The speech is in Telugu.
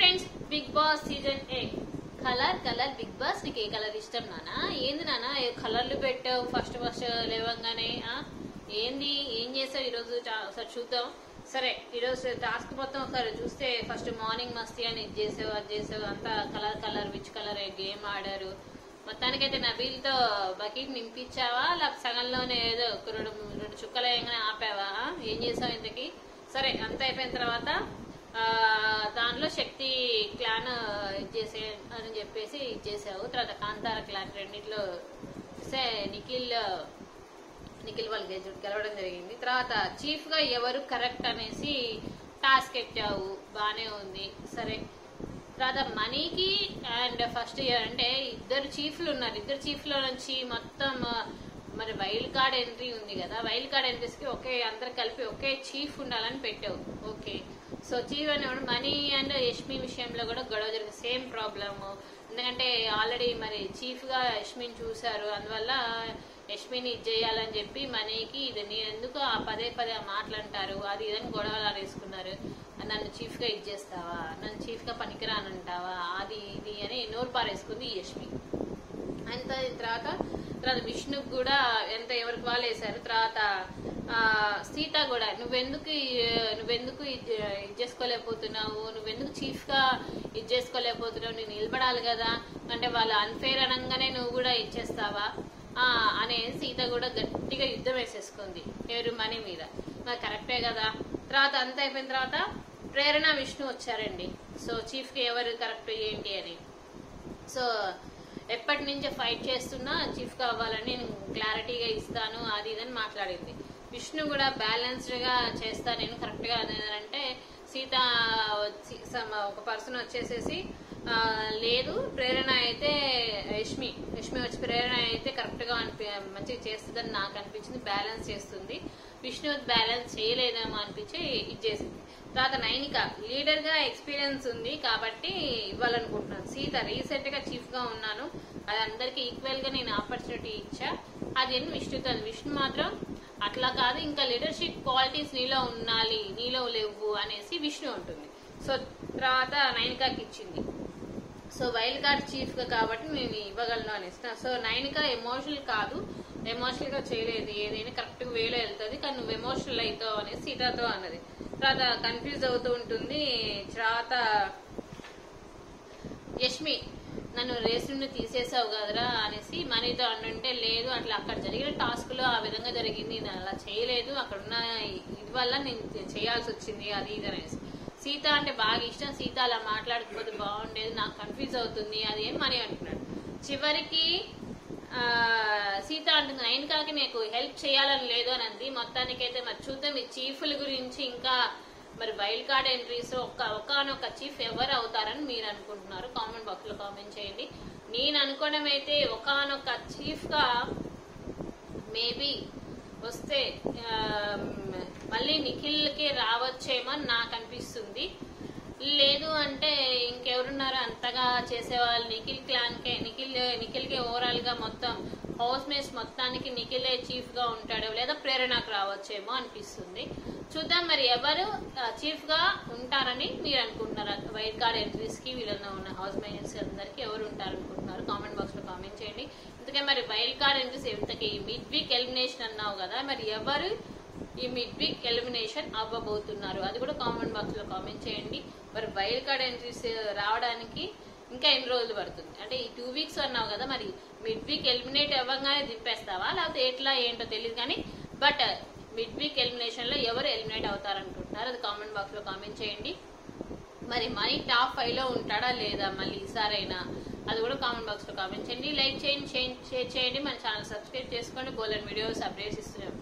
Friends, Bigg Boss season 8 colour Bigg Boss. నీకు ఏ కలర్ ఇష్టం నానా? ఏంది నానా కలర్లు పెట్టావు ఫస్ట్ లేవంగానే? ఏంది ఏం చేసావు ఈరోజు? ఒకసారి చూద్దాం. సరే, ఈరోజు టాస్క్ మొత్తం ఒకసారి చూస్తే ఫస్ట్ మార్నింగ్ మస్తీ అని ఇది చేసావు అది చేసావు అంతా కలర్ విచ్ కలర్ గేమ్ ఆడారు. మొత్తానికైతే నబీల్తో బకెట్ నింపించావా లేకపోతే సగంలోనే ఏదో రెండు చుక్కలు వేయగానే ఆపావా? ఏం చేసావు ఇంతకి? సరే, అంత అయిపోయిన తర్వాత దానిలో శక్తి క్లాన్ ఇచ్చేసే అని చెప్పేసి ఇచ్చేసావు. తర్వాత కాంతార క్లాన్ రెండింటిలో నిఖిల్ వాళ్ళు గెలవడం జరిగింది. తర్వాత చీఫ్ గా ఎవరు కరెక్ట్ అనేసి టాస్క్ ఎట్టావు, బానే ఉంది. సరే, తర్వాత మనీకి అండ్ ఫస్ట్ ఇయర్ అంటే ఇద్దరు చీఫ్లు ఉన్నారు. ఇద్దరు చీఫ్ల నుంచి మొత్తం మరి వైల్డ్ కార్డ్ ఎంట్రీ ఉంది కదా, వైల్డ్ కార్డ్ ఎంట్రీస్ కి అందరు కలిపి ఒకే చీఫ్ ఉండాలని పెట్టావు. ఓకే, సో చీఫ్ అనేవాడు మనీ అండ్ యష్మి విషయంలో కూడా గొడవ జరిగింది. Same problem. ఎందుకంటే ఆల్రెడీ మరి చీఫ్ గా యష్మిని చూశారు, అందువల్ల యష్మిని ఇది చేయాలని చెప్పి మనీకి ఇది నేను ఎందుకు పదే మాటలంటారు అది ఇదని గొడవలు వేసుకున్నారు. నన్ను చీఫ్ గా ఇది చేస్తావా, నన్ను చీఫ్ గా పనికిరానంటావా, అది ఇది అని నోరు పారేసుకుంది యష్మి. అంత తర్వాత విష్ణుకు కూడా ఎవరికి వాళ్ళు వేశారు. తర్వాత సీత కూడా నువ్వెందుకు ఇది చేసుకోలేకపోతున్నావు, నువ్వెందుకు చీఫ్ గా ఇది చేసుకోలేకపోతున్నావు, నేను నిలబడాలి కదా అంటే వాళ్ళు అన్ఫేర్ అనగానే నువ్వు కూడా ఇచ్చేస్తావా అనే సీత కూడా గట్టిగా యుద్ధం వేసేసుకుంది ఎవరు మనీ మీద. మరి కరెక్టే కదా. తర్వాత అంత అయిపోయిన తర్వాత ప్రేరణ విష్ణు వచ్చారండి. సో చీఫ్ కి ఎవరు కరెక్ట్ ఏంటి అని. సో ఎప్పటి నుంచో ఫైట్ చేస్తున్నా చీఫ్ గా అవ్వాలని నేను క్లారిటీగా ఇస్తాను అది ఇదని మాట్లాడింది. విష్ణు కూడా బ్యాలెన్స్డ్ గా చేస్తా నేను కరెక్ట్ గా అంటే సీత ఒక పర్సన్ వచ్చేసేసి లేదు ప్రేరణ అయితే యష్మి వచ్చి ప్రేరణ అయితే కరెక్ట్ గా మంచిగా చేస్తుందని నాకు అనిపించింది, బ్యాలెన్స్ చేస్తుంది. విష్ణు బ్యాలెన్స్ చేయలేదేమో అనిపించి ఇచ్చేసింది. తర్వాత నైనిక లీడర్ గా ఎక్స్పీరియన్స్ ఉంది కాబట్టి ఇవ్వాలనుకుంటున్నాను. సీత రీసెంట్ గా చీఫ్ గా ఉన్నాను, అది అందరికి ఈక్వల్ గా నేను ఆపర్చునిటీ ఇచ్చా, అది విష్ణు మాత్రం అట్లా కాదు, ఇంకా లీడర్షిప్ క్వాలిటీస్ నీలో ఉండాలి, నీలో లేవు అనేసి విష్ణు ఉంటుంది. సో తర్వాత నైనికాకి ఇచ్చింది. సో వైల్డ్ కార్డ్ చీఫ్ గా కాబట్టి నేను ఇవ్వగలను అనేసి. సో నైనిక ఎమోషనల్ కాదు, ఎమోషనల్ గా చేయలేదు, ఏదైనా కరెక్ట్ వేలో వెళ్తుంది కానీ నువ్వు ఎమోషనల్ అవుతావు అనేసి సీతతో అన్నది. తర్వాత కన్ఫ్యూజ్ అవుతూ ఉంటుంది. తర్వాత యష్మి నన్ను రేస్ నుండి తీసేసావు కదరా అనేసి మనీతో అంటుంటే లేదు అట్లా అక్కడ జరిగిన టాస్క్ లో ఆ విధంగా జరిగింది, నేను అలా చేయలేదు, అక్కడ ఉన్న ఇది వల్ల నేను చేయాల్సి వచ్చింది అది ఇది అనేసి. సీత అంటే బాగా ఇష్టం, సీత అలా మాట్లాడకపోతే బాగుండేది, నాకు కన్ఫ్యూజ్ అవుతుంది అది ఏం మనీ అంటున్నాడు. చివరికి సీత అంటుంది నైన్కాకి నీకు హెల్ప్ చేయాలని లేదు అని అంది. మొత్తానికైతే మరి చూద్దాం ఈ చీఫ్ల గురించి. ఇంకా మరి వైల్డ్ కార్డ్ ఎంట్రీస్ ఒక్కనొక్క చీఫ్ ఎవరు అవుతారని మీరు అనుకుంటున్నారు కామెంట్ బాక్స్ లో కామెంట్ చేయండి. నేను అనుకోవడం అయితే ఒక్కనొక్క చీఫ్ గా మేబీ వస్తే మళ్ళీ నిఖిల్ కి రావచ్చేమో అని నాకు అనిపిస్తుంది. లేదు అంటే ఇంకెవరున్నారు అంతగా చేసేవాళ్ళు? నిఖిల్ క్లాన్ కే నిఖిల్ కే ఓవరాల్ గా మొత్తం హౌస్ మేట్స్ మొత్తానికి నిఖిలే చీఫ్ గా ఉంటాడు, లేదా ప్రేరణకు రావచ్చేమో అనిపిస్తుంది. చూద్దాం మరి ఎవరు చీఫ్ గా ఉంటారని మీరు అనుకుంటున్నారు. వైల్డ్ కార్డ్ ఎంట్రీస్ కి వీళ్ళలో ఉన్న హౌస్ మేట్స్ అందరికి ఎవరు ఉంటారనుకుంటున్నారు కామెంట్ బాక్స్ లో కామెంట్ చేయండి. అందుకే మరి వైల్డ్ కార్డ్ ఎంట్రీస్ ఎంతకి మిడ్ వీక్ ఎలిమినేషన్ అన్నావు కదా, మరి ఎవరు ఈ మిడ్ వీక్ ఎలిమినేషన్ అవ్వబోతున్నారు అది కూడా కామెంట్ బాక్స్ లో కామెంట్ చేయండి. మరి వైల్డ్ కార్డ్ ఎంట్రీస్ రావడానికి ఇంకా ఎన్ని రోజులు పడుతుంది అంటే ఈ 2 వీక్స్ అన్నావు కదా, మరి మిడ్ వీక్ ఎలిమినేట్ అవ్వగానే దింపేస్తావా లేకపోతే ఎట్లా ఏంటో తెలియదు కానీ బట్ మిడ్ వీక్ ఎలిమినేషన్ లో ఎవరు ఎలిమినేట్ అవుతారనుకుంటున్నారు అది కామెంట్ బాక్స్ లో కామెంట్ చేయండి. మరి మనీ టాప్ 5 లో ఉంటాడా లేదా మళ్ళీ ఈసారైనా అది కూడా కామెంట్ బాక్స్ లో కామెంట్ చేయండి. లైక్ చేయండి, షేర్ చేయండి, మన ఛానల్ సబ్స్క్రైబ్ చేసుకోండి. బోలెడ్ వీడియోస్ అప్డేట్స్ ఇస్తున్నాం.